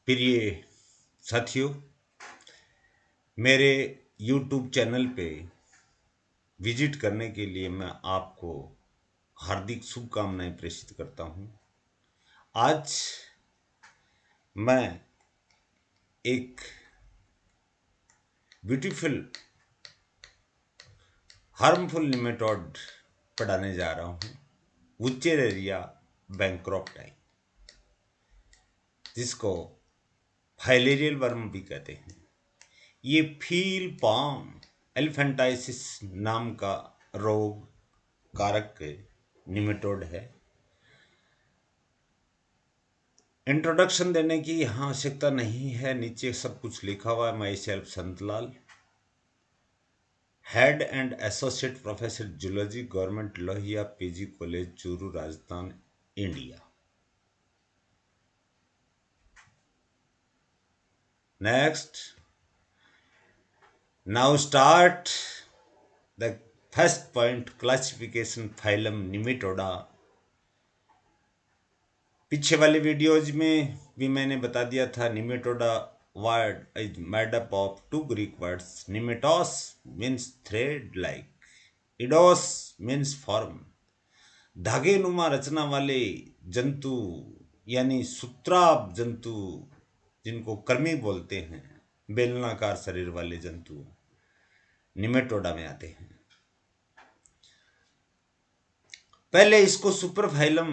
प्रिय साथियों, मेरे YouTube चैनल पे विजिट करने के लिए मैं आपको हार्दिक शुभकामनाएं प्रेषित करता हूं। आज मैं एक ब्यूटीफुल हार्मफुल निमेटोड पढ़ाने जा रहा हूं, वुचेरेरिया बैंक्रोप्टाई, जिसको फाइलेरियल वर्म भी कहते हैं। ये फील पाम एलिफेंटाइसिस नाम का रोग कारक निमेटोड है। इंट्रोडक्शन देने की यहाँ आवश्यकता नहीं है, नीचे सब कुछ लिखा हुआ है। Myself Santlal, head and associate professor zoology, government Lohia PG college, Churu, Rajasthan, India. Next, now start the first point, classification phylum Nematoda. पीछे वाले वीडियोज में भी मैंने बता दिया था, Nematoda word is made up of two Greek words. Nematos means thread like, eidos means form, धागे नुमा रचना वाले जंतु यानी सूत्राब जंतु, जिनको कर्मी बोलते हैं, बेलनाकार शरीर वाले जंतु निमेटोडा में आते हैं। पहले इसको सुपर फाइलम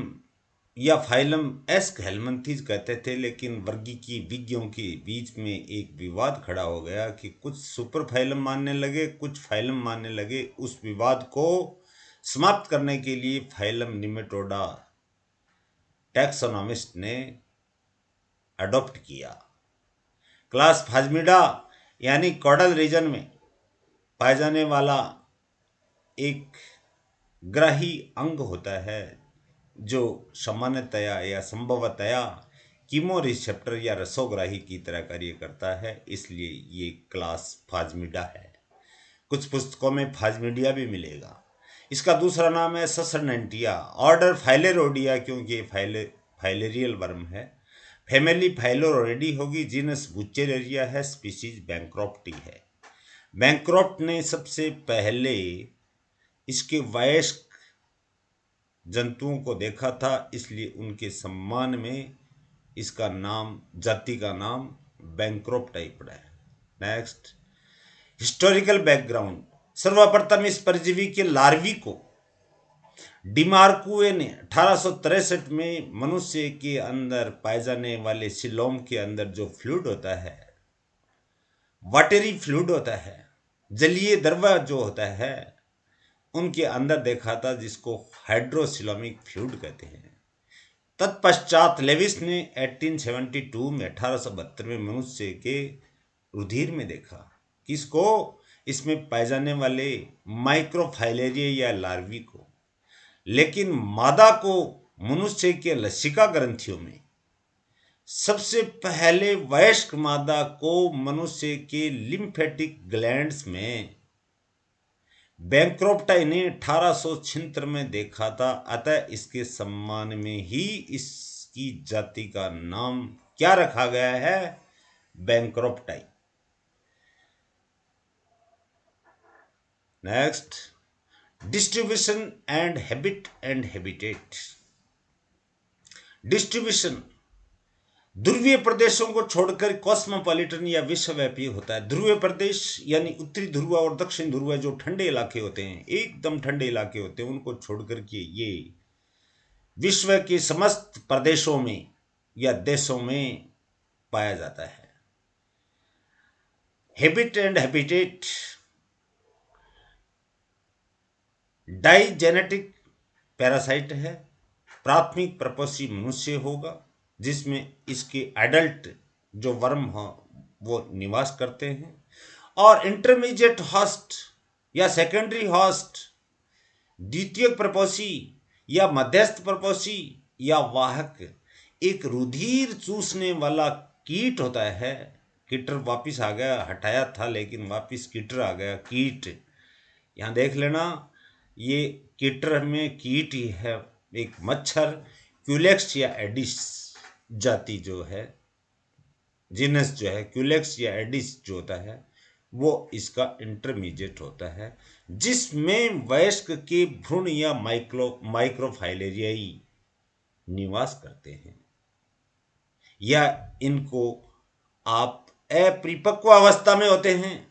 या फाइलम एस्क हेलमंथीज कहते थे, लेकिन वर्गीकी विज्ञों के बीच में एक विवाद खड़ा हो गया कि कुछ सुपर फाइलम मानने लगे, कुछ फाइलम मानने लगे। उस विवाद को समाप्त करने के लिए फाइलम निमेटोडा टैक्सोनॉमिस्ट ने अडॉप्ट किया। क्लास फाजमिडा यानी कॉडल रीजन में पाए जाने वाला एक ग्राही अंग होता है, जो सामान्यतया या संभवतया कीमो रिसेप्टर या रसोग्राही की तरह कार्य करता है, इसलिए ये क्लास फाजमिडा है। कुछ पुस्तकों में फाजमिडिया भी मिलेगा। इसका दूसरा नाम है ससरनेंटिया, ऑर्डर फाइलेरोडिया, क्योंकि ये फाइलेरियल वर्म है। फैमिली फाइलोरोइडी होगी, जीनस बुचेरेरिया है, स्पीसीज बैंक्रोप्टी है। बैंक्रोप्ट ने सबसे पहले इसके वयस्क जंतुओं को देखा था, इसलिए उनके सम्मान में इसका नाम, जाति का नाम बैंक्रोप्टाई पड़ा है। Next, historical background. सर्वप्रथम इस परजीवी के लार्वी को डिमार्कुए ने 1863 में मनुष्य के अंदर पाए जाने वाले सिलोम के अंदर जो फ्लूइड होता है, वाटरी फ्लूइड होता है, जलीय द्रव्य जो होता है, उनके अंदर देखा था, जिसको हाइड्रोसिलोमिक फ्लूइड कहते हैं। तत्पश्चात लेविस ने 1872 में 1872 में मनुष्य के रुधिर में देखा। किसको? इसमें पाए जाने वाले माइक्रोफाइलेरिया या लार्वी को। लेकिन मादा को मनुष्य के लसिका ग्रंथियों में, सबसे पहले वयस्क मादा को मनुष्य के लिम्फेटिक ग्लैंड्स में बैंक्रोप्टाई ने 1876 में देखा था। अतः इसके सम्मान में ही इसकी जाति का नाम क्या रखा गया है? बैंक्रोप्टाई। Next, distribution and habit and habitat. Distribution ध्रुवीय प्रदेशों को छोड़कर कॉस्मोपॉलिटन या विश्वव्यापी होता है। ध्रुवीय प्रदेश यानी उत्तरी ध्रुव और दक्षिण ध्रुव जो ठंडे इलाके होते हैं, एकदम ठंडे इलाके होते हैं, उनको छोड़कर के ये विश्व के समस्त प्रदेशों में या देशों में पाया जाता है। Habit and habitat, digenetic parasite है। प्राथमिक प्रपोषी मनुष्य होगा, जिसमें इसके एडल्ट जो वर्म हो वो निवास करते हैं। और इंटरमीडिएट होस्ट या सेकेंडरी होस्ट, द्वितीयक प्रपोषी या मध्यस्थ प्रपोषी या वाहक, एक रुधिर चूसने वाला कीट होता है। कीटर वापिस आ गया, हटाया था लेकिन वापिस कीटर आ गया, कीट। यहाँ देख लेना, ये कीटर में कीट ही है, एक मच्छर, क्यूलेक्स या एडिस जाति जो है। जीनस जो है क्यूलेक्स या एडिस जो होता है वो इसका इंटरमीडिएट होता है, जिसमें वयस्क के भ्रूण या माइक्रोफाइलेरियाई निवास करते हैं, या इनको आप अपरिपक्व अवस्था में होते हैं,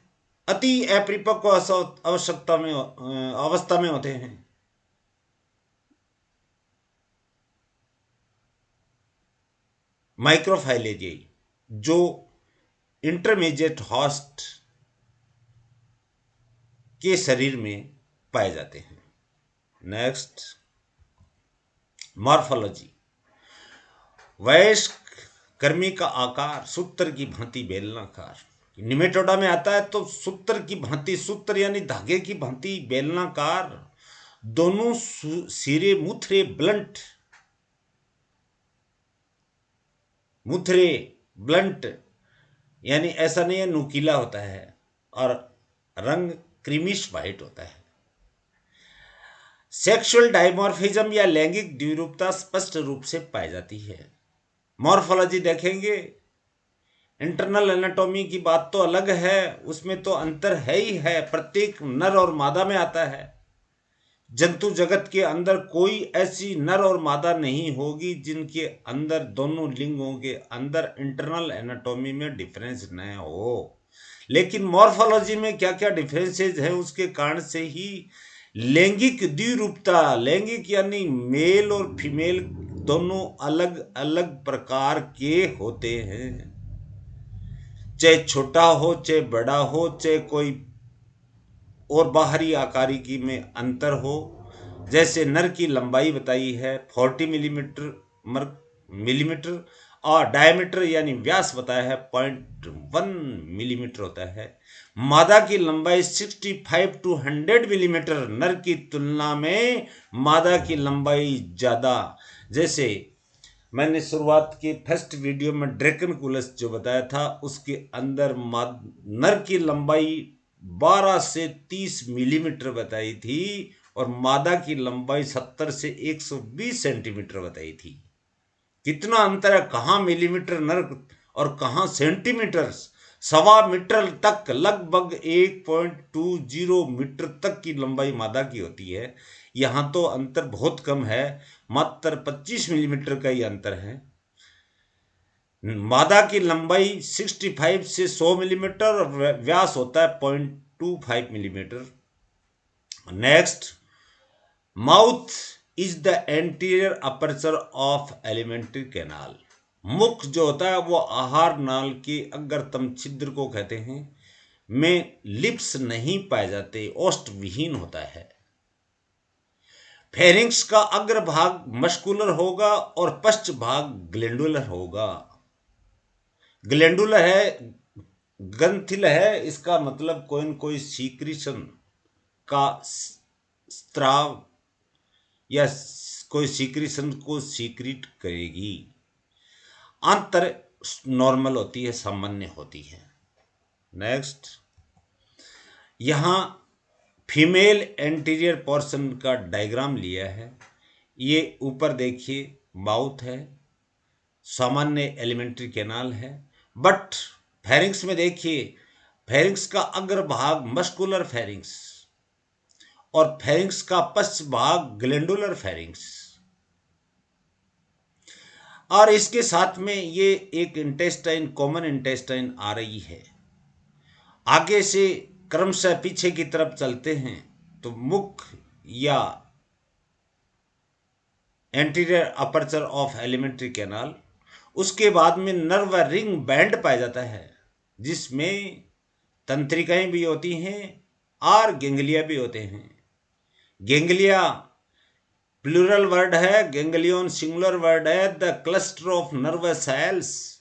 अति अपरिपक्व आवश्यकता में अवस्था में होते हैं। माइक्रोफाइलेरियाई जो इंटरमीडिएट होस्ट के शरीर में पाए जाते हैं। Next, morphology. वयस्क कृमि का आकार सूत्र की भांति बेलनाकार, निमेटोडा में आता है तो सूत्र की भांति, सूत्र यानी धागे की भांति बेलनाकार, दोनों सिरे मुथरे ब्लंट, मुथरे ब्लंट यानी ऐसा नहीं है नुकीला होता है, और रंग क्रीमिश वाइट होता है। सेक्सुअल डायमॉर्फिज्म या लैंगिक द्विरूपता स्पष्ट रूप से पाई जाती है। मॉर्फोलॉजी देखेंगे, इंटरनल एनाटॉमी की बात तो अलग है, उसमें तो अंतर है ही है, प्रत्येक नर और मादा में आता है। जंतु जगत के अंदर कोई ऐसी नर और मादा नहीं होगी जिनके अंदर, दोनों लिंगों के अंदर इंटरनल एनाटॉमी में डिफरेंस न हो। लेकिन मॉर्फोलॉजी में क्या क्या डिफरेंसेस है, उसके कारण से ही लैंगिक द्विरूपता, लैंगिक यानी मेल और फीमेल दोनों अलग अलग प्रकार के होते हैं, चाहे छोटा हो चाहे बड़ा हो, चाहे कोई और बाहरी आकारिकी में अंतर हो। जैसे नर की लंबाई बताई है 40 मिलीमीटर और डायमीटर यानी व्यास बताया है 0.1 मिलीमीटर होता है। मादा की लंबाई 65 टू 100 मिलीमीटर, नर की तुलना में मादा की लंबाई ज्यादा। जैसे मैंने शुरुआत की फर्स्ट वीडियो में ड्रैकनकुलस जो बताया था, उसके अंदर नर की लंबाई 12 से 30 मिलीमीटर बताई थी और मादा की लंबाई 70 से 120 सेंटीमीटर बताई थी। कितना अंतर है, कहाँ मिलीमीटर नर और कहाँ सेंटीमीटर। 1.25 मीटर तक, लगभग 1.20 मीटर तक की लंबाई मादा की होती है। यहाँ तो अंतर बहुत कम है, मात्र 25 मिलीमीटर का ही अंतर है। मादा की लंबाई 65 से 100 मिलीमीटर और व्यास होता है 0.25 millimetre. Next, mouth is the anterior aperture of alimentary canal. मुख जो होता है वो आहार नाल के अग्रतम छिद्र को कहते हैं, में लिप्स नहीं पाए जाते, ओष्ठ विहीन होता है। फेरिंक्स का अग्र भाग मस्कुलर होगा और पश्च भाग ग्लैंडुलर होगा। ग्लैंडुलर है, ग्रंथिल है, इसका मतलब कोई न कोई सीक्रेशन का स्त्राव या कोई सीक्रेशन को सीक्रेट करेगी। अंतर नॉर्मल होती है, सामान्य होती है। नेक्स्ट, यहाँ फीमेल एंटीरियर पोर्शन का डायग्राम लिया है। ये ऊपर देखिए माउथ है, सामान्य एलिमेंट्री कैनाल है, बट फेरिंक्स में देखिए, फेरिंक्स का अग्र भाग मस्कुलर फेरिंक्स और फेरिंक्स का पश्च भाग ग्लैंडुलर फेरिंक्स। और इसके साथ में ये एक इंटेस्टाइन, कॉमन इंटेस्टाइन आ रही है। आगे से क्रमशः पीछे की तरफ चलते हैं तो मुख या anterior aperture of alimentary canal, उसके बाद में नर्व रिंग बैंड पाया जाता है, जिसमें तंत्रिकाएं भी होती हैं और गेंगलिया भी होते हैं। गेंगलिया प्लूरल वर्ड है, गेंगलियन सिंगुलर वर्ड है। The cluster of nervous cells,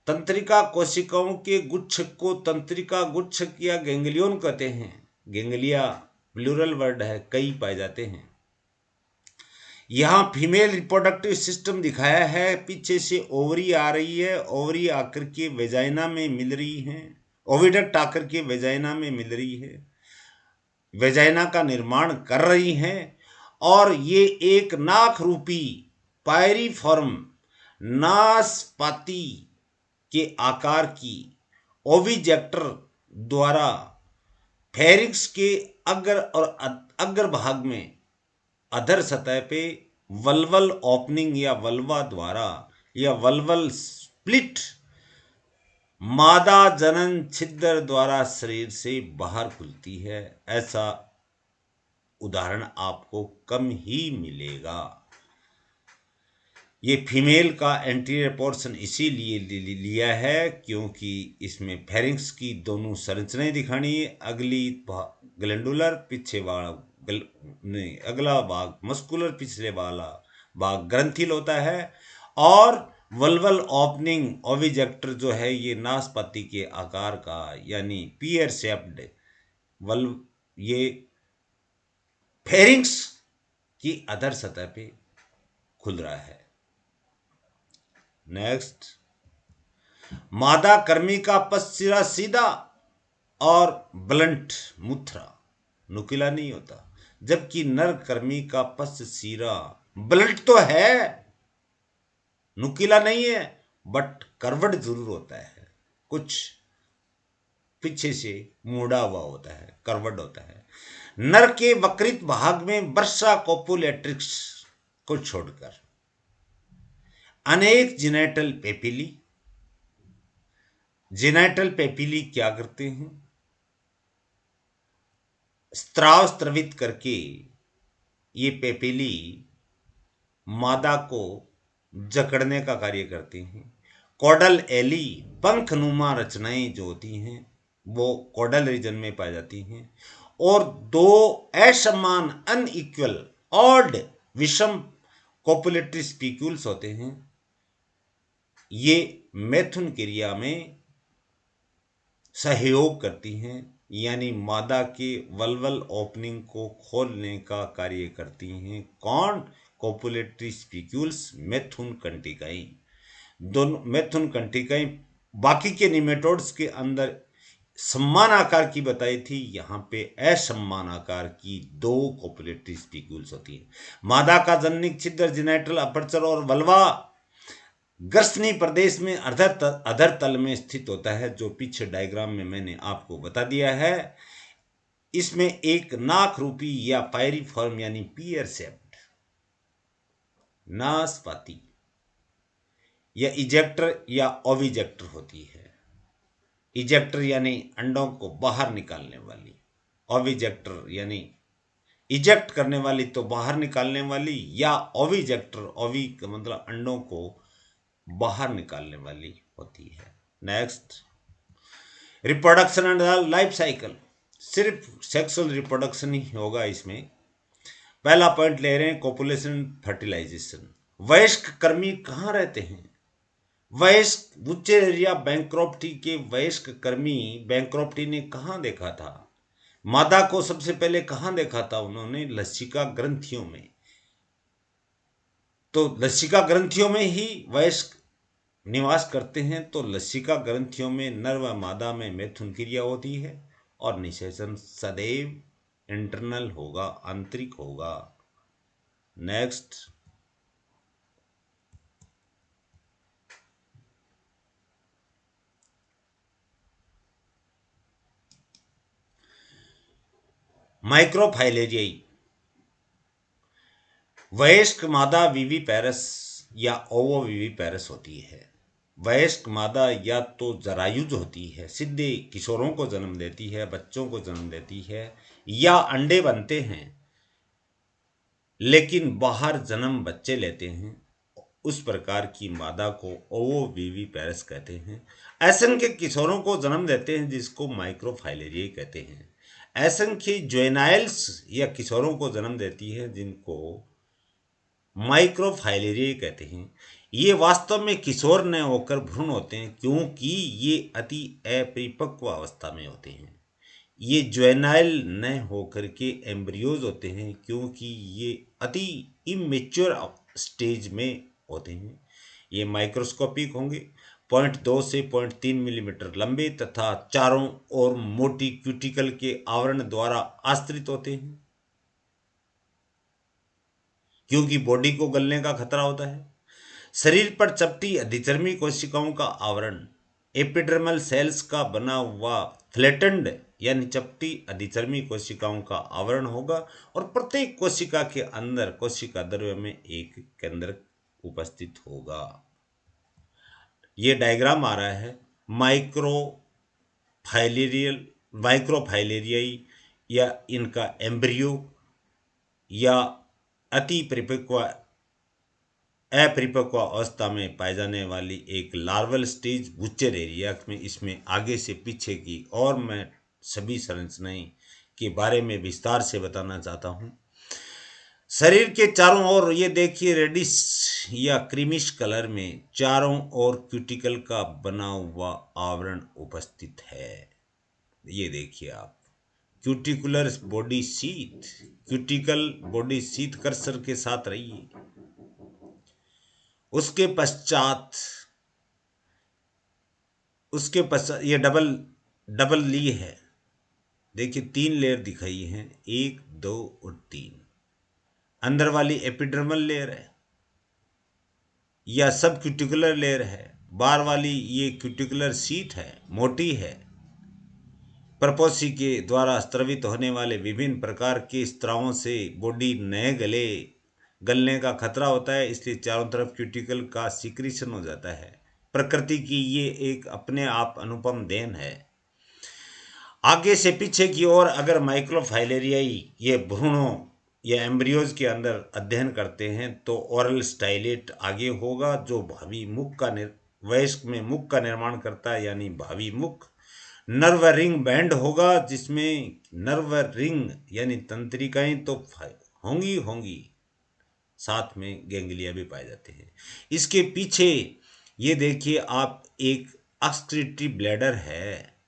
तंत्रिका कोशिकाओं के गुच्छ को तंत्रिका गुच्छक या गेंगलियन कहते हैं। गेंगलिया प्लूरल वर्ड है, कई पाए जाते हैं। यहाँ फीमेल रिप्रोडक्टिव सिस्टम दिखाया है, पीछे से ओवरी आ रही है, ओवरी आकर के वेजाइना में मिल रही है, ओविडक्ट आकर के वेजाइना में मिल रही है, वेजाइना का निर्माण कर रही हैं, और ये एक नाक रूपी पायरीफॉर्म नासपाती के आकार की ओविजेक्टर द्वारा फेरिंक्स के अग्र और अग्र भाग में अधर सतह पे वल्वल ओपनिंग या वल्वा द्वारा या वल्वल स्प्लिट मादा जनन छिद्र द्वारा शरीर से बाहर खुलती है। ऐसा उदाहरण आपको कम ही मिलेगा। ये फीमेल का एंटीरियर पोर्शन इसीलिए लिया है क्योंकि इसमें फेरिंक्स की दोनों संरचनाएं दिखानी है। अगली ग्लैंडुलर, पीछे वाला नहीं, अगला भाग मस्कुलर, पिछले वाला भाग ग्रंथिल होता है। और वल्वल ओपनिंग ओविजेक्टर जो है ये नाशपाती के आकार का यानी पियर शेप्ड वल्व ये फेरिंक्स की अधर सतह पे खुल रहा है। नेक्स्ट, मादा कर्मी का पश्चिरा सीधा और ब्लंट मुथरा नुकीला नहीं होता, जबकि नर कर्मी का पश्च सिरा ब्लंट तो है, नुकीला नहीं है, बट कर्वड जरूर होता है, कुछ पीछे से मुड़ा हुआ होता है, कर्वड होता है। नर के वक्रित भाग में वर्षा कोपुलेट्रिक्स को छोड़कर अनेक जेनेटल पेपिली। जेनेटल पेपिली क्या करते हैं? स्त्राव स्त्रवित करके ये पेपिली मादा को जकड़ने का कार्य करती हैं। कॉडल एली पंखनुमा रचनाएं जो होती हैं वो कॉडल रीजन में पाई जाती हैं। और दो असमान अनइक्वल ऑड विषम कोपुलेटरी स्पीक्यूल्स होते हैं। ये मैथुन क्रिया में सहयोग करती हैं, यानी मादा के वल्वल ओपनिंग को खोलने का कार्य करती हैं। कौन? कोपुलेटरी स्पीक्यूल्स, मैथुन कंटिकाएं। दोनों मैथुन कंटिकाएं बाकी के निमेटोड्स के अंदर समान आकार की बताई थी, यहाँ पे असमान आकार की दो कोपुलेटरी स्पीक्यूल्स होती हैं। मादा का जननिक छिद्र जेनेटल अपर्चर और वल्वा ग्रसनी प्रदेश में अधर तल में स्थित होता है, जो पीछे डायग्राम में मैंने आपको बता दिया है। इसमें एक नाक रूपी या पायरीफॉर्म यानी पियर शेप्ड नाशपाती या इजेक्टर या ओविजेक्टर होती है। इजेक्टर यानी अंडों को बाहर निकालने वाली, ओविजेक्टर यानी इजेक्ट करने वाली तो बाहर निकालने वाली, या ओविजेक्टर, ओवी का मतलब अंडों को बाहर निकालने वाली होती है। Next, reproduction and life cycle. सिर्फ सेक्सुअल रिप्रोडक्शन ही होगा इसमें। पहला पॉइंट ले रहे हैं कोपुलेशन फर्टिलाइजेशन। वयस्क कर्मी कहाँ रहते हैं? वयस्क बुचेरिया बैंक्रॉप्टी के वयस्क कर्मी बैंक्रॉप्टी ने कहाँ देखा था? मादा को सबसे पहले कहाँ देखा था उन्होंने? लसिका ग्रंथियों में। तो लसिका ग्रंथियों में ही वयस्क निवास करते हैं। तो लसिका ग्रंथियों में नर व मादा में मैथुन क्रिया होती है और निषेचन सदैव इंटरनल होगा, आंतरिक होगा। नेक्स्ट, माइक्रोफाइलेरियाई। वयस्क मादा विविपेरस या ओवोविविपेरस होती है। वयस्क मादा या तो जरायुज होती है, सीधे किशोरों को जन्म देती है, बच्चों को जन्म देती है, या अंडे बनते हैं लेकिन बाहर जन्म बच्चे लेते हैं। उस प्रकार की मादा को ओवोविविपेरस कहते हैं। असंख्य किशोरों को जन्म देते हैं जिसको माइक्रोफाइलेरिया कहते हैं। असंख्य जुवेनाइल्स या किशोरों को जन्म देती है जिनको माइक्रोफाइलेरिया कहते हैं। ये वास्तव में किशोर न होकर भ्रूण होते हैं क्योंकि ये अति अपरिपक्व अवस्था में होते हैं। ये जुवेनाइल न होकर के एम्ब्रियोज होते हैं क्योंकि ये अति इमेच्योर स्टेज में होते हैं। ये माइक्रोस्कोपिक होंगे, 0.2 से 0.3 मिलीमीटर लंबे तथा चारों ओर मोटी क्यूटिकल के आवरण द्वारा आश्रित होते हैं क्योंकि बॉडी को गलने का खतरा होता है। शरीर पर चपटी अधिचर्मी कोशिकाओं का आवरण एपिडर्मल सेल्स का बना हुआ फ्लैटेंड यानी चपटी अधिचर्मी कोशिकाओं का आवरण होगा और प्रत्येक कोशिका के अंदर कोशिका द्रव्य में एक केंद्रक उपस्थित होगा। ये डायग्राम आ रहा है माइक्रो फाइलेरियल माइक्रोफाइलेरियाई या इनका एम्ब्रियो या अति परिपक्व अपरिपक्व अवस्था में पाए जाने वाली एक लार्वल स्टेज बुच्चर एरिया में इसमें आगे से पीछे की और मैं सभी संरचनाएं के बारे में विस्तार से बताना चाहता हूँ। शरीर के चारों ओर ये देखिए रेडिश या क्रीमिश कलर में चारों ओर क्यूटिकल का बना हुआ आवरण उपस्थित है। ये देखिए आप cuticular body sheath, cuticle body sheath cursor के साथ रहिए। उसके पश्चात ये डबल डबल ली है। देखिए 3 लेयर दिखाई हैं, 1 2 और 3। अंदर वाली एपिडर्मल लेयर है या सब क्यूटिकुलर लेयर है। बाहर वाली ये क्यूटिकुलर शीट है, मोटी है। प्रपोसी के द्वारा स्त्रवित होने वाले विभिन्न प्रकार के स्त्रावों से बॉडी नए गलने का खतरा होता है, इसलिए चारों तरफ क्यूटिकल का सिक्रीशन हो जाता है। प्रकृति की ये एक अपने आप अनुपम देन है। आगे से पीछे की ओर अगर माइक्रोफाइलेरियाई ये भ्रूणों या एम्ब्रियोज के अंदर अध्ययन करते हैं तो ओरल स्टाइलेट आगे होगा जो भावी मुख का वयस्क में मुख का निर्माण करता है, यानी भावी मुख। नर्व रिंग बैंड होगा जिसमें नर्व रिंग यानी तंत्रिकाएं तो होंगी होंगी, साथ में गैंग्लिया भी पाए जाते हैं। इसके पीछे ये देखिए आप एक एक्सक्रीटरी ब्लैडर है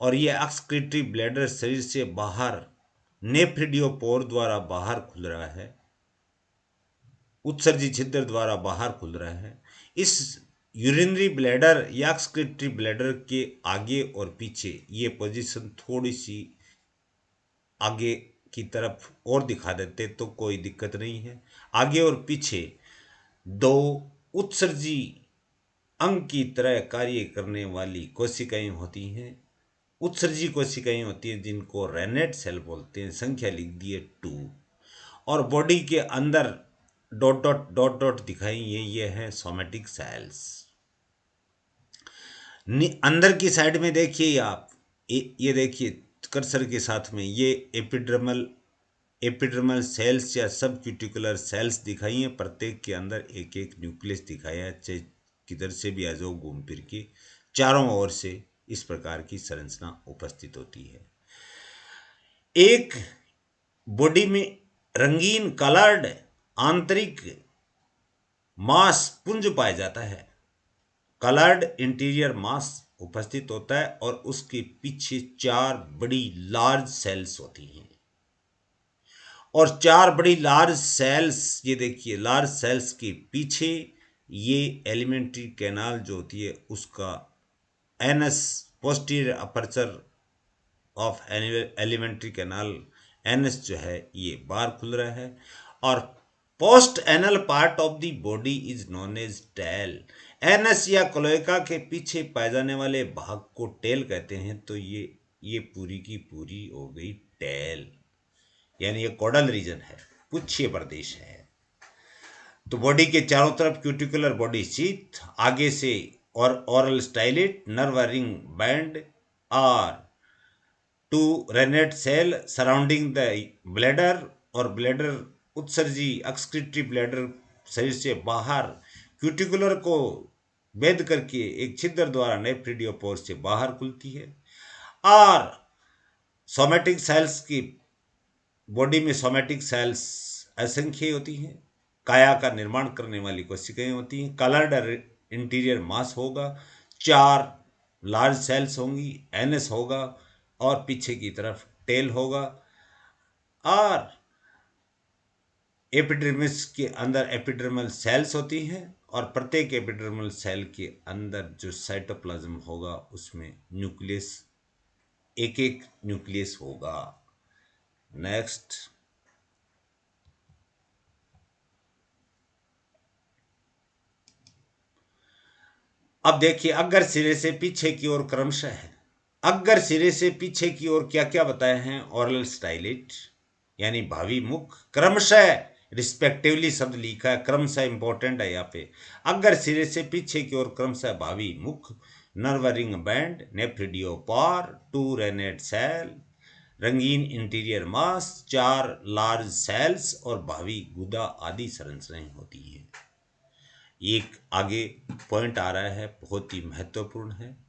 और ये एक्सक्रीटरी ब्लैडर शरीर से बाहर नेफ्रिडियोपोर द्वारा बाहर खुल रहा है, उत्सर्जी छिद्र द्वारा बाहर खुल रहा है। इस यूरिनरी ब्लैडर या एक्सक्रीटरी ब्लैडर के आगे और पीछे ये पोजीशन थोड़ी सी आगे की तरफ और दिखा देते तो कोई दिक्कत नहीं है। आगे और पीछे दो उत्सर्जी अंग की तरह कार्य करने वाली कोशिकाएं होती हैं। उत्सर्जी कोशिकाएं होती हैं जिनको रेनेट सेल बोलते हैं, संख्या लिख दी है 2। और बॉडी के अंदर डॉट डॉट डॉट डॉट दिखाई ये है सोमेटिक सेल्स। अंदर की साइड में देखिए आप ये देखिए कर्सर के साथ में ये एपिडर्मल सेल्स या सब क्यूटिकुलर सेल्स दिखाई हैं। प्रत्येक के अंदर एक एक न्यूक्लियस दिखाया है, चाहे किधर से भी आ जाओ घूम फिर के चारों ओर से इस प्रकार की संरचना उपस्थित होती है। एक बॉडी में रंगीन कलर्ड आंतरिक मांस पुंज पाया जाता है। कलर्ड इंटीरियर मास उपस्थित होता है और उसके पीछे 4 बड़ी लार्ज सेल्स होती हैं। और 4 बड़ी लार्ज सेल्स, ये देखिए लार्ज सेल्स के पीछे ये एलिमेंट्री कैनाल जो होती है उसका anus posterior aperture of alimentary canal anus जो है ये बाहर खुल रहा है। और post anal part of the body is known as tail. Anus या क्लोएका के पीछे पाए जाने वाले भाग को टेल कहते हैं। तो ये पूरी की पूरी हो गई टेल, यानी ये कोडल रीजन है, पुच्छीय प्रदेश है। तो बॉडी के चारों तरफ क्यूटिकुलर बॉडी शीथ, आगे से और oral stylet nerve ring band और 2 renette cell surrounding the bladder और ब्लैडर उत्सर्जी एक्सक्रीटरी ब्लैडर शरीर से बाहर क्यूटिकुलर को भेद करके एक छिद्र द्वारा नेफ्रिडियोपोर से बाहर खुलती है। और सोमेटिक सेल्स की बॉडी में सोमेटिक सेल्स असंख्य होती हैं। काया का निर्माण करने वाली कोशिकाएं होती हैं। कलर्ड इंटीरियर मास होगा, 4 लार्ज सेल्स होंगी, एनएस होगा और पीछे की तरफ टेल होगा। और एपिडर्मिस के अंदर एपिडर्मल सेल्स होती हैं और प्रत्येक एपिडर्मल सेल के अंदर जो साइटोप्लाज्म होगा उसमें न्यूक्लियस, एक एक न्यूक्लियस होगा। नेक्स्ट, अब देखिए अग्र सिरे से पीछे की ओर क्रमशः है। अग्र सिरे से पीछे की ओर क्या क्या बताए हैं? ओरल स्टाइलेट यानी भावी मुख, क्रमशः रिस्पेक्टिवली शब्द लिखा है, क्रमशः इंपॉर्टेंट है यहाँ पे। अग्र सिरे से पीछे की ओर क्रमशः भावी मुख, nerve ring band, nephridiopore, two renette cell, रंगीन इंटीरियर मास, 4 लार्ज सेल्स और भावी गुदा आदि संरचनाएं होती हैं। एक आगे पॉइंट आ रहा है, बहुत ही महत्वपूर्ण है।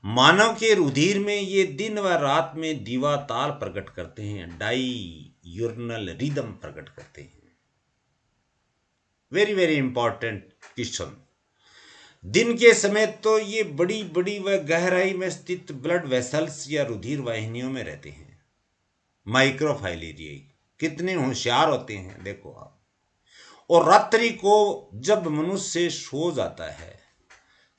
मानव के रुधिर में ये दिन व रात में दीवा ताल प्रकट करते हैं, डाई यूरिनल रिदम प्रकट करते हैं। Very very important question. दिन के समय तो ये बड़ी बड़ी व गहराई में स्थित ब्लड वेसल्स या रुधिर वाहिनियों में रहते हैं, माइक्रोफाइलेरियाई। कितने होशियार होते हैं देखो आप। और रात्रि को जब मनुष्य सो जाता है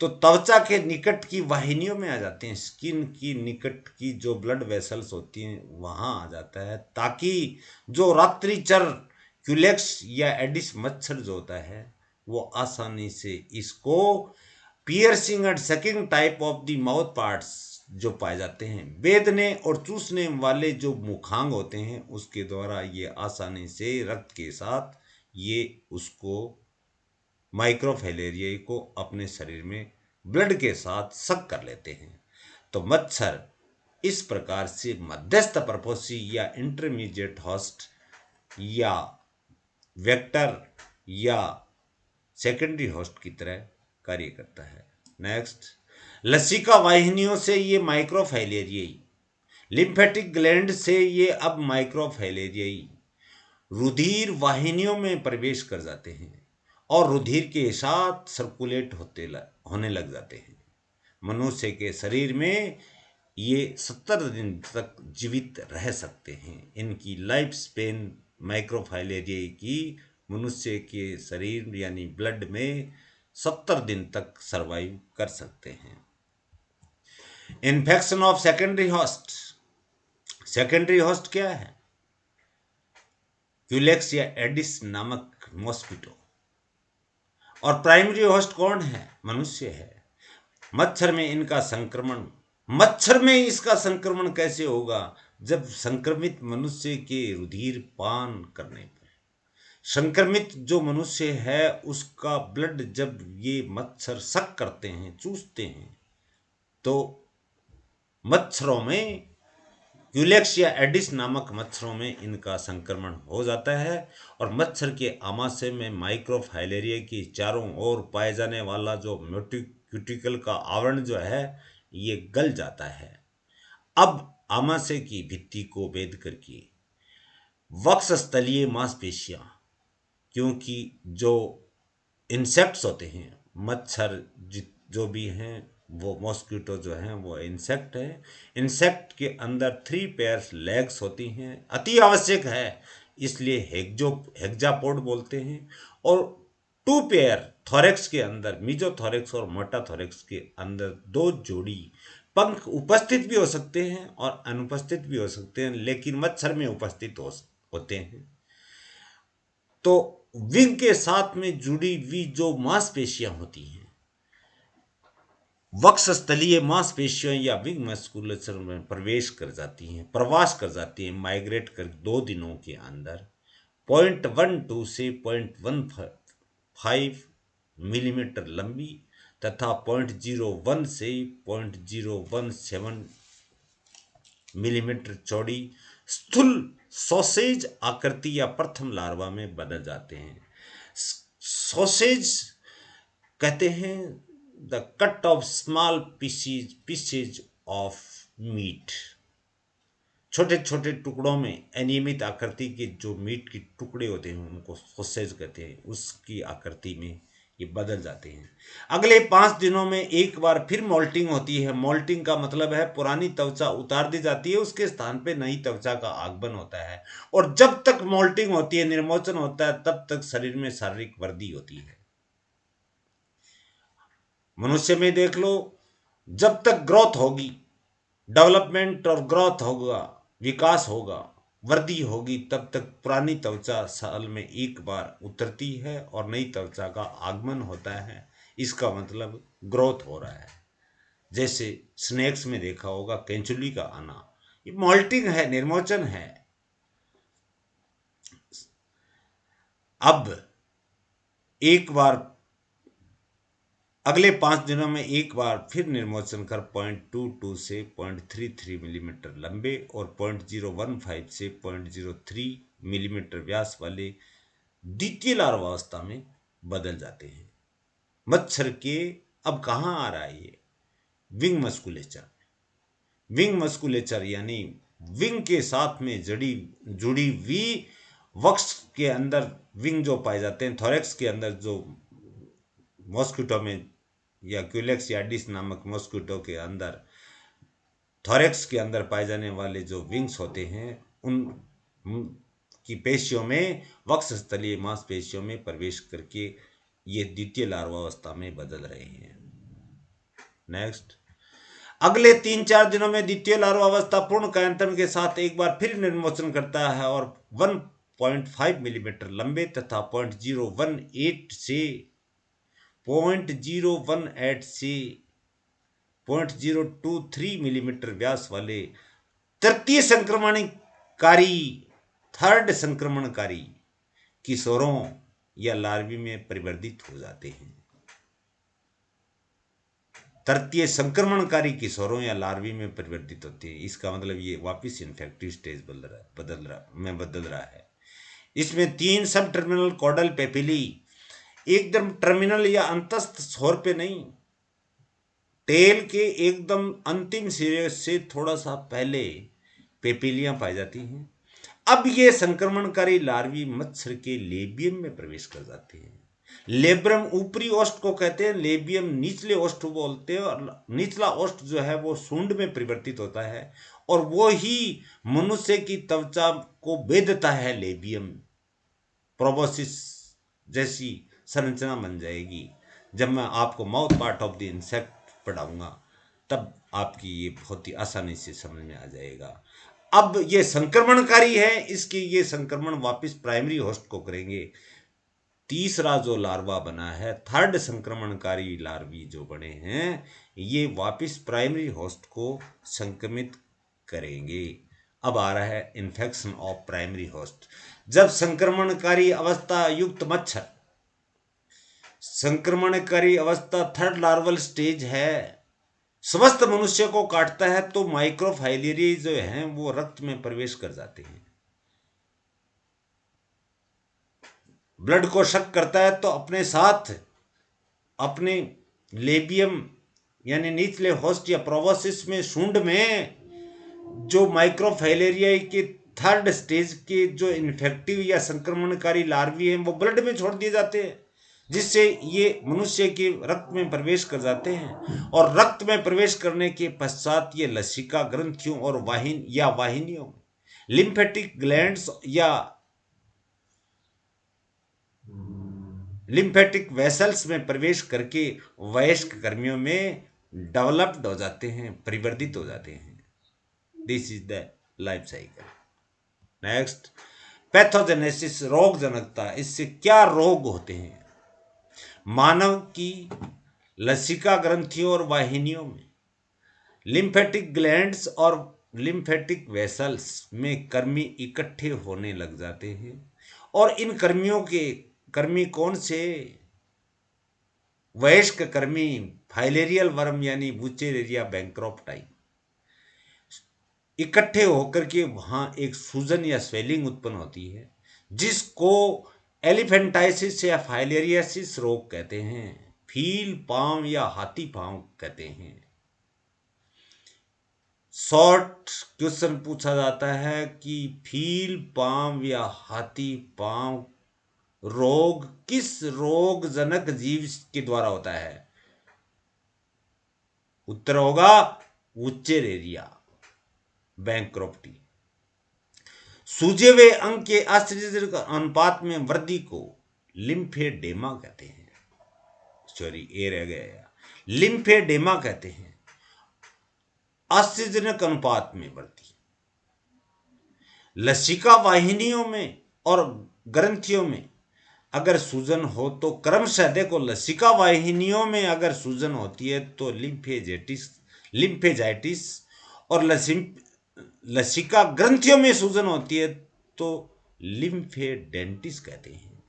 तो त्वचा के निकट की वाहिनियों में आ जाते हैं, स्किन की निकट की जो ब्लड वेसल्स होती हैं वहां आ जाता है, ताकि जो रात्रिचर क्यूलेक्स या एडिस मच्छर जो होता है वो आसानी से इसको piercing and sucking type of the mouth parts जो पाए जाते हैं, बेदने और चूसने वाले जो मुखांग होते हैं उसके द्वारा ये आसानी से रक्त के साथ ये उसको माइक्रोफाइलेरिया को अपने शरीर में ब्लड के साथ सक कर लेते हैं। तो मच्छर इस प्रकार से मध्यस्थ प्रपोसी या इंटरमीडिएट होस्ट या वेक्टर या सेकेंडरी होस्ट की तरह कार्य करता है। नेक्स्ट, लसिका वाहिनियों से ये माइक्रोफाइलेरियाई, लिम्फेटिक ग्लैंड से ये अब माइक्रोफाइलेरियाई रुधिर वाहिनियों में प्रवेश कर जाते हैं और रुधिर के साथ सर्कुलेट होने लग जाते हैं। मनुष्य के शरीर में ये 70 दिन तक जीवित रह सकते हैं। इनकी लाइफ स्पेन माइक्रोफाइलेरिया की मनुष्य के शरीर यानी ब्लड में 70 दिन तक सरवाइव कर सकते हैं। Infection of secondary host. Secondary host क्या है? क्यूलेक्स या एडिस नामक मॉस्किटो। और प्राइमरी होस्ट कौन है? मनुष्य है। मच्छर में इनका संक्रमण, मच्छर में इसका संक्रमण कैसे होगा? जब संक्रमित मनुष्य के रुधिर पान करने पर। संक्रमित जो मनुष्य है उसका ब्लड जब ये मच्छर सक करते हैं, चूसते हैं, तो मच्छरों में क्यूलेक्स या एडिस नामक मच्छरों में इनका संक्रमण हो जाता है और मच्छर के आमाशय में माइक्रोफाइलेरिया की चारों ओर पाए जाने वाला जो क्यूटिकल का आवरण जो है ये गल जाता है। अब आमाशय की भित्ति को भेद करके वक्षस्थलीय मांसपेशियां, क्योंकि जो इंसेक्ट्स होते हैं, मच्छर जो भी हैं वो मॉस्किटो जो हैं वो इंसेक्ट है। इंसेक्ट के अंदर 3 पेयर्स लेग्स होती हैं, अति आवश्यक है, इसलिए हेक्जापोड बोलते हैं। और 2 पेयर थोरेक्स के अंदर, मीजोथोरेक्स और मोटाथोरेक्स के अंदर 2 जोड़ी पंख उपस्थित भी हो सकते हैं और अनुपस्थित भी हो सकते हैं, लेकिन मच्छर में उपस्थित होते हैं। तो विंग के साथ में जुड़ी हुई जो मांसपेशियां होती हैं, वक्षस्थलीय मांसपेशियां या विंग मस्कुलेचर में प्रवेश कर जाती हैं, प्रवास कर जाती हैं, माइग्रेट कर 2 दिनों के अंदर 0.12 से 0.15 मिलीमीटर लंबी तथा 0.01 से 0.017 मिलीमीटर चौड़ी स्थूल सॉसेज आकृति या प्रथम लार्वा में बदल जाते हैं। सॉसेज कहते हैं the cut off small pieces of meat, छोटे छोटे टुकड़ों में अनियमित आकृति के जो मीट के टुकड़े होते हैं उनको सॉसेज कहते हैं, उसकी आकृति में ये बदल जाते हैं। अगले 5 दिनों में एक बार फिर मोल्टिंग होती है। मोल्टिंग का मतलब है पुरानी त्वचा उतार दी जाती है, उसके स्थान पे नई त्वचा का आगमन होता है। और जब तक मोल्टिंग होती है, निर्मोचन होता है, तब तक शरीर में शारीरिक वृद्धि होती है। मनुष्य में देख लो, जब तक ग्रोथ होगी, डेवलपमेंट और ग्रोथ होगा, विकास होगा, वृद्धि होगी, तब तक पुरानी त्वचा साल में एक बार उतरती है और नई त्वचा का आगमन होता है। इसका मतलब ग्रोथ हो रहा है। जैसे स्नेक्स में देखा होगा केंचुली का आना, ये मोल्टिंग है, निर्मोचन है। अब एक बार अगले 5 दिनों में एक बार फिर निर्मोचन कर 0.22 से 0.33 मिलीमीटर लंबे और 0.015 से 0.03 मिलीमीटर व्यास वाले द्वितीय लार्वावस्था में बदल जाते हैं। मच्छर के अब कहाँ आ रहा है ये? Wing musculature. विंग मस्कुलेचर यानी विंग के साथ में जुड़ी हुई वक्ष के अंदर विंग जो पाए जाते हैं, थोरेक्स के अंदर जो मॉस्किटो में या क्यूलेक्स यार्डिस नामक मॉस्किटो के अंदर थोरेक्स के अंदर पाए जाने वाले जो विंग्स होते हैं, उन की पेशियों में, वक्ष स्थलीय मांसपेशियों में प्रवेश करके ये द्वितीय लार्वावस्था में बदल रहे हैं। नेक्स्ट, अगले 3-4 दिनों में द्वितीय लार्वावस्था पूर्ण कायांतरण के साथ एक बार फिर निर्मोचन करता है और 1.5 मिलीमीटर लंबे तथा 0.018 से 0.023 मिलीमीटर व्यास वाले तृतीय संक्रमणकारी, थर्ड संक्रमणकारी किशोरों या लार्वी में परिवर्तित हो जाते हैं। तृतीय संक्रमणकारी किशोरों या लार्वी में परिवर्तित होते हैं। इसका मतलब ये वापस इन्फेक्टिव स्टेज बदल रहा है। इसमें 3 सब टर्मिनल कॉडल पेपिली, एकदम टर्मिनल या अंतस्थ छोर पे नहीं, टेल के एकदम अंतिम सिरे से थोड़ा सा पहले पेपिलियां पाई जाती हैं। अब ये संक्रमणकारी लार्वी मच्छर के लेबियम में प्रवेश कर जाते हैं। लेब्रम ऊपरी ओष्ठ को कहते हैं, लेबियम निचले ओष्ठ बोलते हैं, और निचला ओष्ठ जो है वो सूंड में परिवर्तित होता है और वो ही मनुष्य की त्वचा को बेधता है। लेबियम प्रोबोसिस जैसी संरचना बन जाएगी। जब मैं आपको mouth part of the insect पढ़ाऊंगा तब आपकी ये बहुत ही आसानी से समझ में आ जाएगा। अब ये संक्रमणकारी है, इसके ये संक्रमण वापस प्राइमरी होस्ट को करेंगे। तीसरा जो लार्वा बना है, थर्ड संक्रमणकारी लार्वी जो बने हैं, ये वापस प्राइमरी होस्ट को संक्रमित करेंगे। अब आ रहा है इन्फेक्शन ऑफ प्राइमरी होस्ट। जब संक्रमणकारी अवस्था युक्त मच्छर, संक्रमणकारी अवस्था थर्ड लार्वल स्टेज है, स्वस्थ मनुष्य को काटता है तो माइक्रोफाइलेरिया जो हैं वो रक्त में प्रवेश कर जाते हैं। ब्लड को शक करता है तो अपने साथ अपने लेबियम यानी निचले होस्ट या प्रोबोसिस में, सूंड में जो माइक्रोफाइलेरिया के थर्ड स्टेज के जो इन्फेक्टिव या संक्रमणकारी लार्वी हैं वो ब्लड में छोड़ दिए जाते हैं, जिससे ये मनुष्य के रक्त में प्रवेश कर जाते हैं। और रक्त में प्रवेश करने के पश्चात ये लसिका ग्रंथियों और वाहिनियों, लिम्फेटिक ग्लैंड्स या लिम्फेटिक वेसल्स में प्रवेश करके वयस्क कर्मियों में डेवलप्ड हो जाते हैं, परिवर्तित हो जाते हैं। This is the life cycle. Next, pathogenesis, रोग जनकता। इससे क्या रोग होते हैं? मानव की लसिका ग्रंथियों और वाहिनियों में, लिम्फेटिक ग्लैंड्स और लिम्फेटिक वेसल्स में कर्मी इकट्ठे होने लग जाते हैं। और इन कर्मी कौन से? वयस्क कर्मी फाइलेरियल वर्म यानी बुचेरेरिया बैंक्रोप्टाई इकट्ठे होकर के वहां एक सूजन या स्वेलिंग उत्पन्न होती है, जिसको एलिफेंटाइसिस या फाइलेरियासिस रोग कहते हैं। फील पांव या हाथी पांव कहते हैं। शॉर्ट क्वेश्चन पूछा जाता है कि फील पांव या हाथी पांव रोग किस रोगजनक जीव के द्वारा होता है? उत्तर होगा वुचेरेरिया बैंक्रोप्टी। सूजे हुए अंग के आश्चर्यजनक अनुपात में वृद्धि को लिम्फेडेमा कहते हैं। सॉरी, ए रह गया, लिम्फेडेमा कहते हैं। आश्चर्यजनक अनुपात में वृद्धि लसिका वाहिनियों में और ग्रंथियों में अगर सूजन हो तो क्रमशः देखो, लसिका वाहिनियों में अगर सूजन होती है तो लिम्फेजाइटिस, और लसिका ग्रंथियों में सूजन होती है तो लिम्फेडेंटिस कहते हैं।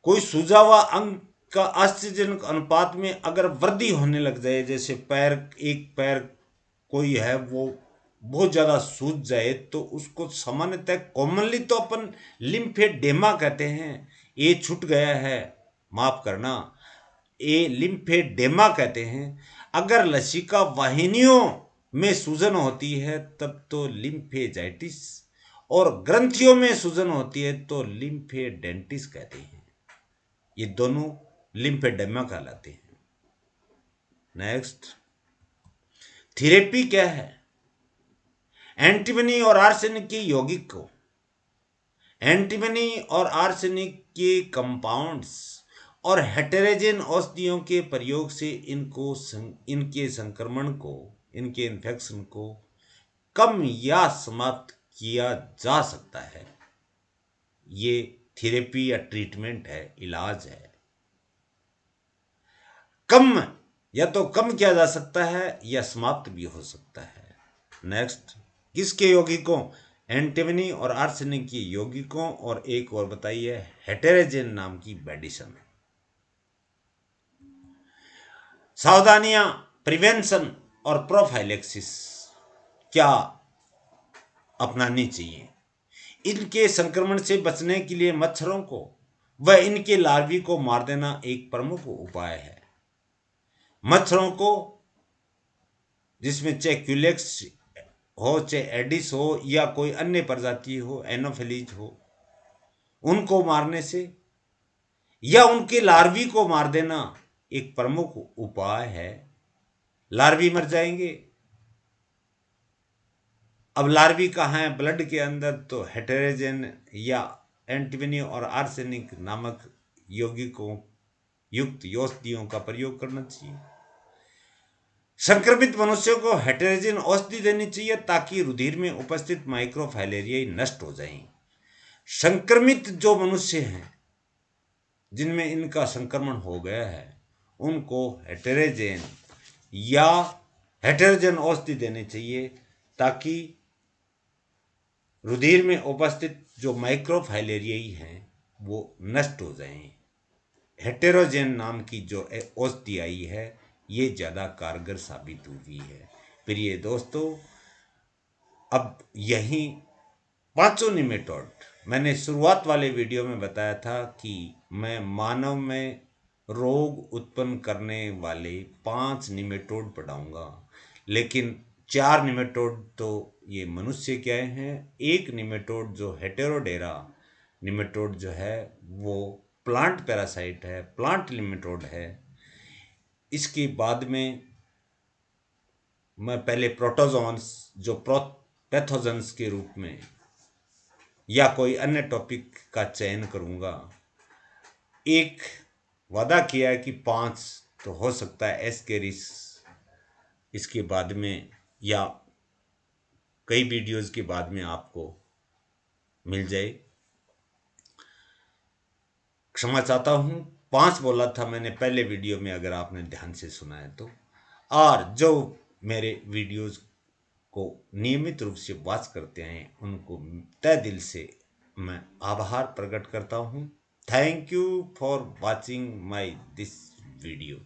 कोई सूजा हुआ अंग का आश्चर्यजनक अनुपात में अगर वृद्धि होने लग जाए, जैसे एक पैर कोई है वो बहुत ज्यादा सूज जाए, तो उसको सामान्यतः कॉमनली तो अपन लिम्फेडेमा कहते हैं। ए छूट गया है, माफ करना, ए लिम्फेडेमा कहते हैं। अगर लसिका वाहिनियों में सूजन होती है तब तो लिम्फेजाइटिस, और ग्रंथियों में सूजन होती है तो लिम्फेडेंटिस कहते हैं। ये दोनों लिम्फेडेमा कहलाते हैं। नेक्स्ट, थेरेपी क्या है? एंटीमनी और आर्सेनिक के यौगिक को, एंटीमनी और आर्सेनिक के कंपाउंड्स और हेटेरोजेन औषधियों के प्रयोग से इनके संक्रमण को, इनके इन्फेक्शन को कम या समाप्त किया जा सकता है। ये थेरेपी या ट्रीटमेंट है, इलाज है। कम या तो कम किया जा सकता है या समाप्त भी हो सकता है। नेक्स्ट, किसके यौगिकों? एंटीमनी और आर्सेनिक के यौगिकों, और एक और बताइए, हेटेरोजेन नाम की मेडिसिन। सावधानियां, प्रिवेंशन और प्रोफाइलेक्सिस क्या अपनानी चाहिए? इनके संक्रमण से बचने के लिए मच्छरों को व इनके लार्वी को मार देना एक प्रमुख उपाय है। मच्छरों को, जिसमें चाहे क्यूलेक्स हो, चाहे एडिस हो, या कोई अन्य प्रजाति हो, एनोफिलीज हो, उनको मारने से या उनके लार्वी को मार देना एक प्रमुख उपाय है। लार्वी मर जाएंगे। अब लार्वी कहाँ है? ब्लड के अंदर। तो हेटेरोजेन या एंटीमनी और आर्सेनिक नामक यौगिकों युक्त औषधियों का प्रयोग करना चाहिए। संक्रमित मनुष्यों को हेटेरोजेन औषधि देनी चाहिए ताकि रुधिर में उपस्थित माइक्रोफाइलेरिया नष्ट हो जाएं। संक्रमित जो मनुष्य हैं जिनमें इनका संक्रमण हो गया है, उनको हेटेरोजेन औषधि देनी चाहिए ताकि रुधिर में उपस्थित जो माइक्रोफाइलेरिया हैं वो नष्ट हो जाएं। हेटेरोजेन नाम की जो औषधि आई है ये ज़्यादा कारगर साबित हुई है। प्रिय दोस्तों, अब यही पांचों निमेटोड, मैंने शुरुआत वाले वीडियो में बताया था कि मैं मानव में रोग उत्पन्न करने वाले 5 निमेटोड पढ़ाऊंगा, लेकिन 4 निमेटोड तो ये मनुष्य के आए हैं। एक निमेटोड जो हेटेरोडेरा निमेटोड जो है वो प्लांट पैरासाइट है, प्लांट निमेटोड है। इसके बाद में मैं पहले प्रोटोजोन्स जो पैथोजेंस के रूप में या कोई अन्य टॉपिक का चयन करूंगा। एक वादा किया है कि 5 तो हो सकता है एस्केरिस इसके बाद में या कई वीडियोस के बाद में आपको मिल जाए। क्षमा चाहता हूँ, 5 बोला था मैंने पहले वीडियो में, अगर आपने ध्यान से सुना है तो। और जो मेरे वीडियोस को नियमित रूप से वॉच करते हैं उनको तहे दिल से मैं आभार प्रकट करता हूँ। Thank you for watching my this video.